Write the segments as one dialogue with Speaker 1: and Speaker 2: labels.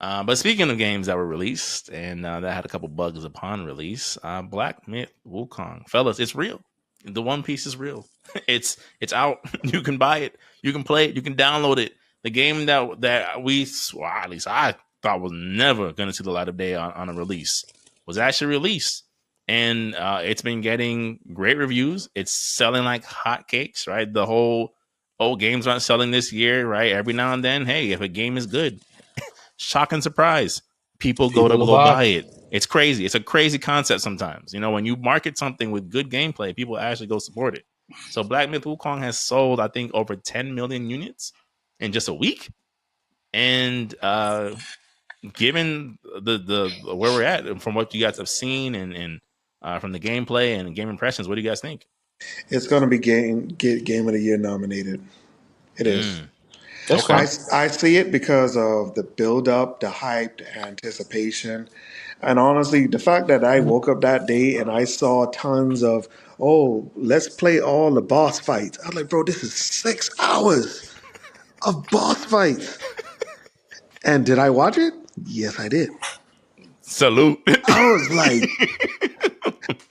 Speaker 1: But speaking of games that were released and that had a couple bugs upon release, Black Myth Wukong, fellas, it's real. The One Piece is real. It's out. You can buy it. You can play it. You can download it. The game that well, at least I thought was never going to see the light of day on a release was actually released, and it's been getting great reviews. It's selling like hotcakes, right? The whole games aren't selling this year, right? Every now and then, hey, if a game is good, shock and surprise, people
Speaker 2: People will
Speaker 1: go
Speaker 2: buy.
Speaker 1: buy it. It's crazy. It's a crazy concept sometimes. When you market something with good gameplay, people actually go support it. So Black Myth Wukong has sold, I think, over 10 million units in just a week. And given the where we're at, from what you guys have seen and from the gameplay and game impressions, what do you guys think?
Speaker 3: It's going to be game of the year nominated. It is.
Speaker 1: Mm,
Speaker 2: That's
Speaker 1: okay.
Speaker 3: I,
Speaker 2: fine.
Speaker 3: I see it because of the build up, the hype, the anticipation. And honestly, the fact that I woke up that day and I saw tons of, oh, let's play all the boss fights. I was like, bro, this is 6 hours of boss fights. And did I watch it? Yes, I did.
Speaker 1: Salute.
Speaker 3: I was like,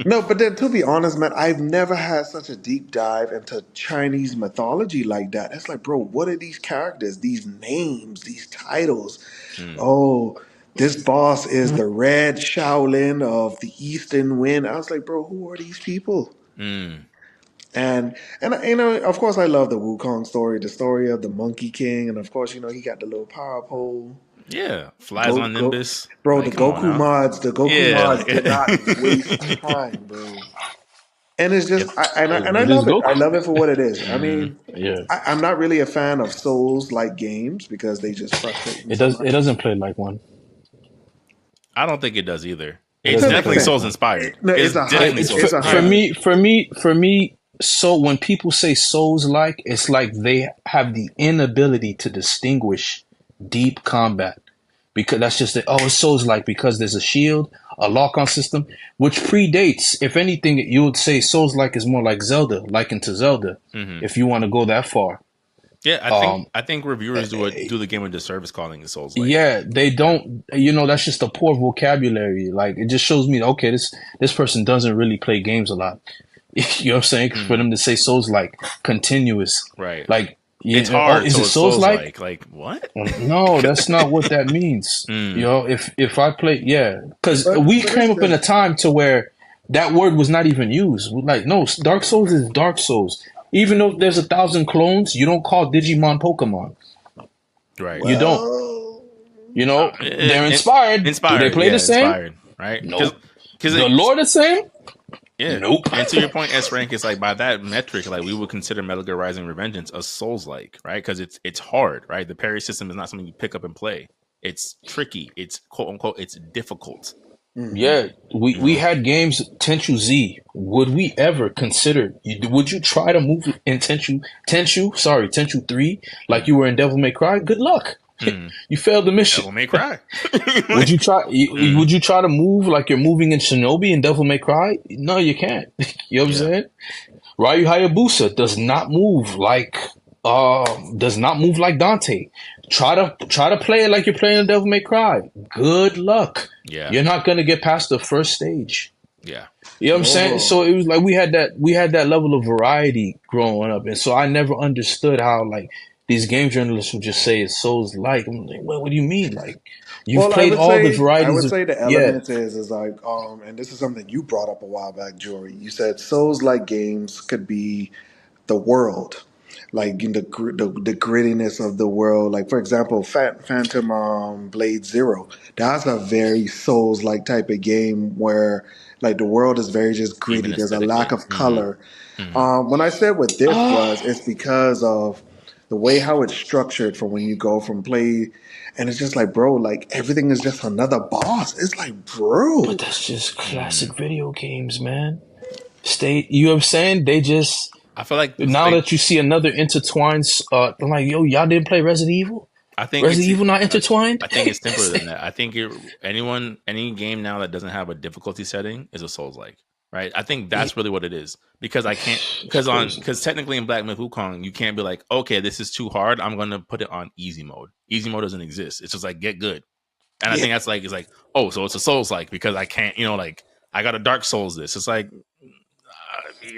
Speaker 3: no, but then to be honest, man, I've never had such a deep dive into Chinese mythology like that. It's like, bro, what are these characters, these names, these titles?
Speaker 1: Mm,
Speaker 3: Oh, this boss is the Red Shaolin of the Eastern Wind. I was like, bro, who are these people?
Speaker 1: mm.
Speaker 3: And of course, I love the Wukong story, the story of the Monkey King, and of course, he got the little power pole.
Speaker 1: Yeah, flies
Speaker 3: Go
Speaker 1: on
Speaker 3: go,
Speaker 1: Nimbus.
Speaker 3: bro.
Speaker 1: Like, come on now.
Speaker 3: The Goku
Speaker 1: Yeah,
Speaker 3: mods
Speaker 1: like
Speaker 3: did not waste time, bro. And it's just,
Speaker 1: if
Speaker 3: and I
Speaker 2: It is
Speaker 3: love it. I
Speaker 2: Goku.
Speaker 3: love it for what it is. I
Speaker 1: mhm.
Speaker 3: mean,
Speaker 2: Yeah.
Speaker 3: I'm not really a fan of Souls like games because they just frustrate me
Speaker 2: It
Speaker 3: so
Speaker 2: does. It
Speaker 3: much.
Speaker 2: doesn't play like one.
Speaker 1: I don't think it does either.
Speaker 2: It
Speaker 1: It's
Speaker 3: To
Speaker 2: doesn't
Speaker 3: an
Speaker 2: play
Speaker 1: definitely
Speaker 2: like
Speaker 3: extent,
Speaker 1: Souls
Speaker 2: one.
Speaker 1: inspired.
Speaker 3: no,
Speaker 1: It's
Speaker 3: it's a hy-
Speaker 1: definitely
Speaker 2: It's
Speaker 1: Souls
Speaker 3: it's a
Speaker 2: for
Speaker 1: inspired.
Speaker 3: hybrid.
Speaker 2: me. For me. So when people say Souls like, it's like they have the inability to distinguish deep combat because that's just oh, it's Souls like because there's a shield, a lock on system, which predates. If anything, you would say Souls like is more like Zelda, likened to Zelda,
Speaker 1: Hmm.
Speaker 2: if you want to go that far.
Speaker 1: Yeah,
Speaker 2: Um,
Speaker 1: I think reviewers do the game a disservice calling it Souls like.
Speaker 2: Yeah, they
Speaker 1: Yeah.
Speaker 2: don't. That's just a poor vocabulary. Like it just shows me, okay, this person doesn't really play games a lot. You know what I'm saying? For
Speaker 1: Hmm.
Speaker 2: them to say Souls like continuous,
Speaker 1: Right.
Speaker 2: like
Speaker 1: It's
Speaker 2: oh,
Speaker 1: hard,
Speaker 2: is
Speaker 1: so
Speaker 2: it
Speaker 1: it's
Speaker 2: Souls
Speaker 1: Souls
Speaker 2: like?
Speaker 1: like. Like what?
Speaker 2: No, that's not what that means.
Speaker 1: Mm,
Speaker 2: If I play, yeah, because we
Speaker 3: But
Speaker 2: came
Speaker 3: it's
Speaker 2: up in a
Speaker 3: just
Speaker 2: time to where that word was not even used. We're like, no, Dark Souls is Dark Souls. Even though there's 1,000 clones, you don't call Digimon Pokemon.
Speaker 1: right.
Speaker 2: You don't.
Speaker 3: well,
Speaker 2: They're inspired. Do they
Speaker 1: Inspired.
Speaker 2: play the
Speaker 1: Yeah,
Speaker 2: same?
Speaker 1: inspired. Right.
Speaker 2: Nope.
Speaker 1: Because
Speaker 2: The lore the same?
Speaker 1: yeah.
Speaker 2: Nope.
Speaker 1: And to your point, S rank is like by that metric, like we would consider Metal Gear Rising: Revengeance a Souls like, right? Because it's hard, right? The parry system is not something you pick up and play. It's tricky. It's quote unquote. It's difficult.
Speaker 3: mhm.
Speaker 2: Yeah, we had games Tenchu Z. Would we ever consider? Would you try to move in Tenchu 3 like
Speaker 1: Mm,
Speaker 2: you were in Devil May Cry? Good luck.
Speaker 1: mm.
Speaker 2: You failed the mission.
Speaker 1: Devil May Cry.
Speaker 2: Would
Speaker 1: Like,
Speaker 2: you try?
Speaker 1: mm,
Speaker 2: Would you try to move like you're moving in Shinobi in Devil May Cry? No, you can't. You know what I'm
Speaker 1: yeah.
Speaker 2: saying? Ryu Hayabusa does not move like Dante. Try to play it like you're playing Devil May Cry. Good luck.
Speaker 1: Yeah.
Speaker 2: You're not gonna get past the first stage.
Speaker 1: Yeah.
Speaker 2: You know what I'm saying?
Speaker 3: Oh,
Speaker 2: So it was like we had that level of variety growing up, and so I never understood how like these game journalists would just say it's Souls like. I'm like, what do you mean? Like you've
Speaker 3: well, I
Speaker 2: played
Speaker 3: would
Speaker 2: all the
Speaker 3: say I
Speaker 2: varieties
Speaker 3: would
Speaker 2: of
Speaker 3: say the
Speaker 2: yeah.
Speaker 3: elements is like and this is something you brought up a while back, Jory. You said Souls like games could be the world, like in the grittiness of the world. Like for example, Phantom Blade Zero. That's a very Souls like type of game where like the world is very just
Speaker 1: Even
Speaker 3: gritty. There's a lack
Speaker 1: aesthetically.
Speaker 3: of
Speaker 1: Hmm.
Speaker 3: color.
Speaker 1: Hmm.
Speaker 3: When I said what this was,
Speaker 2: Ah,
Speaker 3: it's because of the way how it's structured from when you go from play, and it's just like, bro, like everything is just another boss. It's like,
Speaker 2: but
Speaker 3: bro,
Speaker 2: that's just
Speaker 1: Mm.
Speaker 2: classic video games, man. You know what I'm saying? They just
Speaker 1: I feel like
Speaker 2: now that you see another intertwined, I'm like, yo, y'all didn't play Resident Evil?
Speaker 1: I think
Speaker 2: Resident Evil not
Speaker 1: I,
Speaker 2: intertwined?
Speaker 1: I think it's simpler than that. I think any game now that doesn't have a difficulty setting is a Souls like, right? I think that's really what it is because I can't
Speaker 2: It's crazy.
Speaker 1: because technically in Black Myth Wukong you can't be like, okay, this is too hard. I'm gonna put it on easy mode. Easy mode doesn't exist. It's just like get good. And I think that's like, it's like, oh, so it's a Souls like because I can't, like I got a Dark Souls this. It's like,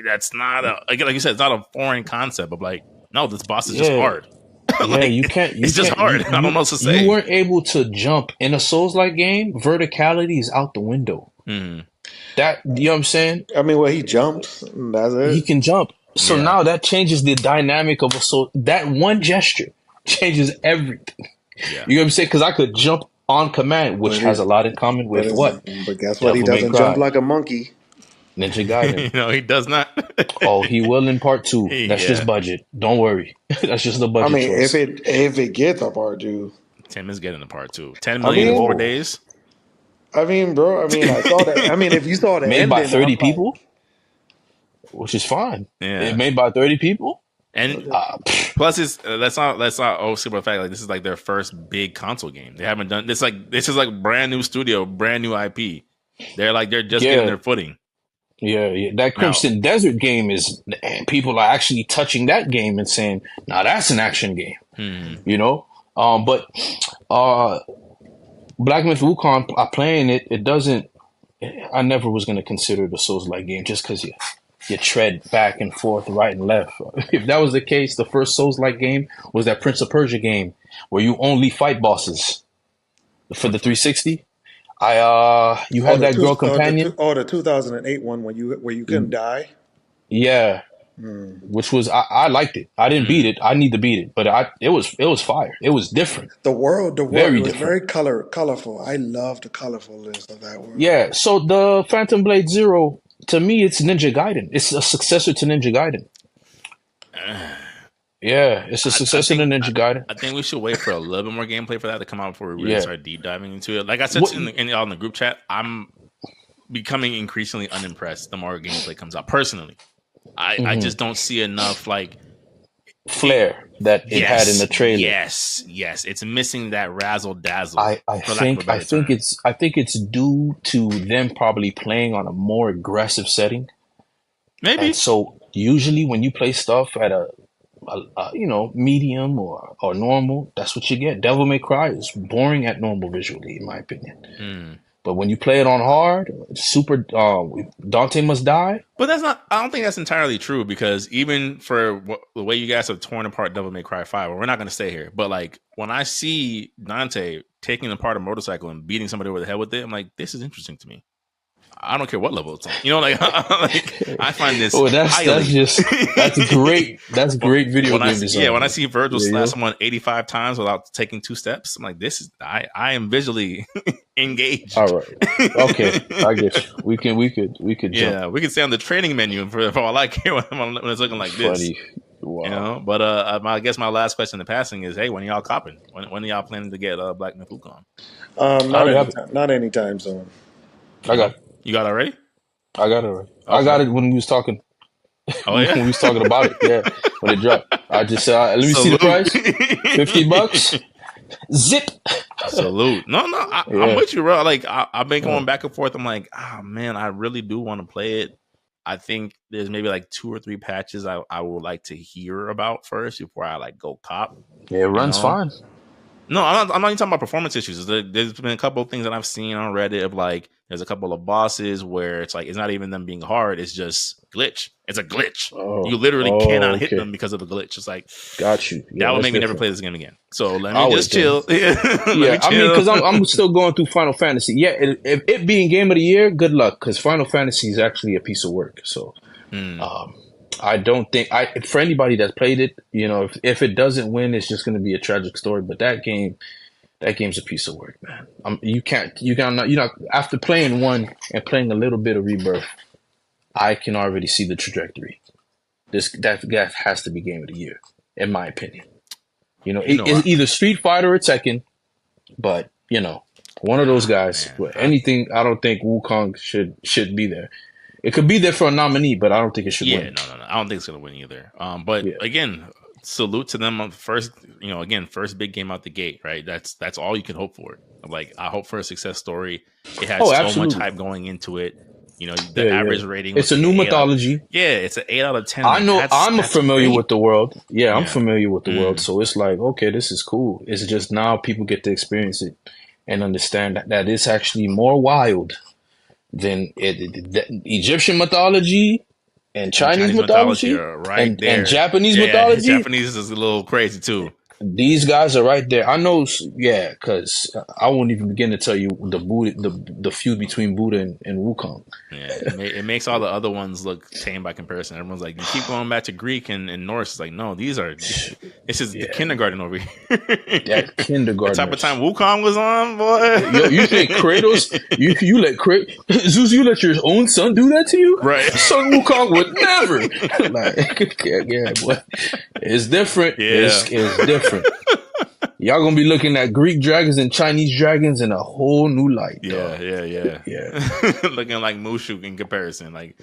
Speaker 1: that's not like you said, it's not a foreign concept of like, no, this boss is just
Speaker 2: Yeah,
Speaker 1: hard.
Speaker 2: yeah.
Speaker 1: Like,
Speaker 2: You can't.
Speaker 1: it's just hard. I don't know what to
Speaker 2: You
Speaker 1: say.
Speaker 2: weren't able to jump in a Souls-like game. Verticality is out the window.
Speaker 1: Mm,
Speaker 2: That you know what I'm saying?
Speaker 3: I mean, well, he jumps. And that's
Speaker 2: He
Speaker 3: it.
Speaker 2: can jump. So
Speaker 1: yeah.
Speaker 2: now that changes the dynamic of a soul. That one gesture changes everything.
Speaker 1: Yeah.
Speaker 2: You know what I'm saying? Because I could jump on command, which
Speaker 3: But
Speaker 2: has a lot in common with what?
Speaker 3: but guess what? He
Speaker 2: Devil May
Speaker 3: doesn't jump
Speaker 2: Cry,
Speaker 3: like a monkey.
Speaker 2: Ninja Gaiden.
Speaker 1: He does not.
Speaker 2: Oh, he will in part 2. That's just
Speaker 1: Yeah.
Speaker 2: budget. Don't worry. That's just the
Speaker 3: I
Speaker 2: budget
Speaker 3: mean,
Speaker 2: choice.
Speaker 3: if it gets a part two,
Speaker 1: Tim is getting a part 2. 10
Speaker 3: I
Speaker 1: million in 4
Speaker 3: mean,
Speaker 1: days.
Speaker 3: bro. I mean, I saw that. I mean, if you saw the
Speaker 2: Made by
Speaker 3: ending,
Speaker 2: 30
Speaker 3: I'm like,
Speaker 2: people, which is fine.
Speaker 1: Yeah.
Speaker 2: It made by 30 people.
Speaker 1: And plus, it's that's not oh super fact. Like this is like their first big console game. They haven't done this. Like this is like brand new studio, brand new IP. They're just getting their footing.
Speaker 2: Yeah. That Crimson Desert game is, and people are actually touching that game and saying, "Now that's an action game." You know, but Black Myth Wukong, playing it, it doesn't. I never was going to consider it a Souls-like game just because you tread back and forth, right and left. If that was the case, the first Souls-like game was that Prince of Persia game where you only fight bosses for the 360. You had that girl companion.
Speaker 3: the 2008 one where you couldn't die.
Speaker 2: Yeah, which was I liked it. I didn't beat it. I need to beat it, but it was fire. It was different.
Speaker 3: The world
Speaker 2: Very
Speaker 3: it was
Speaker 2: different.
Speaker 3: very colorful. I love the colorfulness of that world.
Speaker 2: Yeah. So the Phantom Blade Zero, to me, it's Ninja Gaiden. It's a successor to Ninja Gaiden. Yeah, it's a successor to Ninja Gaiden.
Speaker 1: I think we should wait for a little bit more gameplay for that to come out before we really start deep diving into it. Like I said in the group chat, I'm becoming increasingly unimpressed the more gameplay comes out. Personally, I just don't see enough like
Speaker 2: flair that it had in the trailer.
Speaker 1: Yes, it's missing that razzle dazzle.
Speaker 2: I think it's due to them probably playing on a more aggressive setting.
Speaker 1: Maybe.
Speaker 2: And so usually when you play stuff at a medium or normal, that's what you get. Devil May Cry is boring at normal visually, in my opinion. But when you play it on hard, super, Dante Must Die.
Speaker 1: But I don't think that's entirely true because even for the way you guys have torn apart Devil May Cry 5, we're not going to stay here. But like when I see Dante taking apart a motorcycle and beating somebody over the head with it, I'm like, this is interesting to me. I don't care what level it's on. I find this.
Speaker 2: Oh, that's great. That's great video game design.
Speaker 1: Yeah, when I see Virgil slash someone 85 times without taking 2 steps, I'm like, this is. I am visually engaged.
Speaker 2: All right. Okay, I guess we could.
Speaker 1: Yeah,
Speaker 2: jump.
Speaker 1: we could stay on the training menu for all I care when it's looking like this.
Speaker 2: Funny. Wow.
Speaker 1: But I guess my last question in passing is, hey, when are y'all copping? When are y'all planning to get Black Myth Wukong?
Speaker 3: Not anytime soon.
Speaker 2: I got it.
Speaker 1: You got it already?
Speaker 2: I got it already.
Speaker 1: Okay.
Speaker 2: I got it when we was talking.
Speaker 1: Oh yeah,
Speaker 2: when we was talking about it. Yeah, when it dropped, I just said, "Let me see the price. $50. Zip."
Speaker 1: Salute. No, I'm with you, bro. Like I've been going back and forth. I'm like, man, I really do want to play it. I think there's maybe like 2 or 3 patches I would like to hear about first before I like go cop.
Speaker 2: Yeah, it runs fine.
Speaker 1: No, I'm not even talking about performance issues. There's been a couple of things that I've seen on Reddit of like, there's a couple of bosses where it's like, it's not even them being hard. It's just glitch. It's a glitch. You literally cannot hit them because of a glitch. It's like,
Speaker 2: got you.
Speaker 1: Yeah, that would make me never play this game again. So let me just chill.
Speaker 2: Yeah, I mean, because I'm still going through Final Fantasy. Yeah, if it being Game of the Year, good luck, because Final Fantasy is actually a piece of work. So, I don't think for anybody that's played it, if it doesn't win, it's just going to be a tragic story. But that game's a piece of work, man. After playing one and playing a little bit of Rebirth, I can already see the trajectory. That has to be Game of the Year, in my opinion. It's either Street Fighter or Tekken, but one of those guys. Anything, I don't think Wukong should be there. It could be there for a nominee, but I don't think it should win.
Speaker 1: Yeah, no. I don't think it's going to win either. But again, salute to them on first big game out the gate, right? That's all you can hope for. Like, I hope for a success story. It has so much hype going into it. The average rating.
Speaker 2: It's a new mythology.
Speaker 1: It's an 8 out of 10.
Speaker 2: I know. I'm familiar with the world. I'm familiar with the world.
Speaker 1: Mm.
Speaker 2: So it's like, okay, this is cool. It's just now people get to experience it. and understand that it's actually more wild than the Egyptian mythology and
Speaker 1: And
Speaker 2: Chinese
Speaker 1: Chinese mythology
Speaker 2: mythology
Speaker 1: are right
Speaker 2: and
Speaker 1: there.
Speaker 2: Japanese
Speaker 1: Yeah,
Speaker 2: mythology.
Speaker 1: Japanese is a little crazy too.
Speaker 2: These guys are right there. I know, yeah, because I won't even begin to tell you the feud between Buddha and Wukong.
Speaker 1: Yeah, it makes all the other ones look tame by comparison. Everyone's like, you keep going back to Greek and Norse. It's like, no, this is the
Speaker 2: Yeah,
Speaker 1: kindergarten over here.
Speaker 2: that
Speaker 1: The type of time
Speaker 2: kindergartners.
Speaker 1: Wukong was on, boy.
Speaker 2: Yo, you think Kratos? You let Zeus? You let your own son do that to you?
Speaker 1: Right.
Speaker 2: Son Wukong would never. Like, yeah, boy, it's different.
Speaker 1: Yeah.
Speaker 2: It's different. Y'all gonna be looking at Greek dragons and Chinese dragons in a whole new light.
Speaker 1: Yeah,
Speaker 2: Dog.
Speaker 1: yeah.
Speaker 2: Yeah.
Speaker 1: Looking like Mushu in comparison. Like